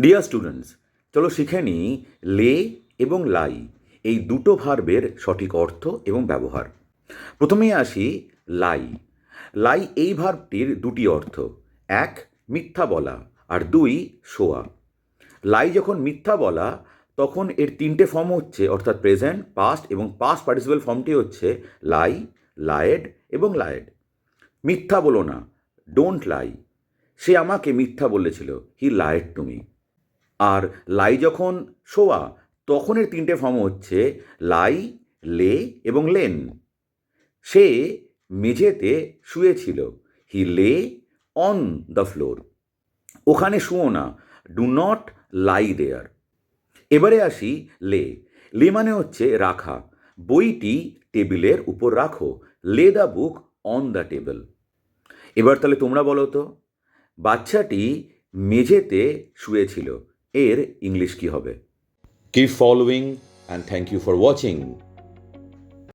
Dear students, চলো শিখে নিই লে এবং লাই এই দুটো ভার্বের সঠিক অর্থ এবং ব্যবহার। প্রথমেই আসি লাই। লাই এই ভার্বটির দুটি অর্থ, এক মিথ্যা বলা আর দুই শোয়া। লাই যখন মিথ্যা বলা তখন এর তিনটে ফর্ম হচ্ছে, অর্থাৎ প্রেজেন্ট, পাস্ট এবং পাস্ট পার্টিসিপাল ফর্মটি হচ্ছে লাই, লায়েড এবং লায়েড। মিথ্যা বলো না, ডোন্ট লাই। সে আমাকে মিথ্যা বলেছিল, হি লায়েড টু মি। আর লাই যখন শোয়া তখন এর তিনটে ফর্ম হচ্ছে লাই, লে এবং লেন। সে মেঝেতে শুয়েছিল, হি লে অন দ্য ফ্লোর। ওখানে শুও না, ডু নট লাই দেয়ার। এবারে আসি লে। লে মানে হচ্ছে রাখা। বইটি টেবিলের উপর রাখো, লে the book on the table. এবার তাহলে তোমরা বলো তো, বাচ্চাটি মেঝেতে শুয়েছিল, এর ইংলিশ কি হবে? Keep following and thank you for watching.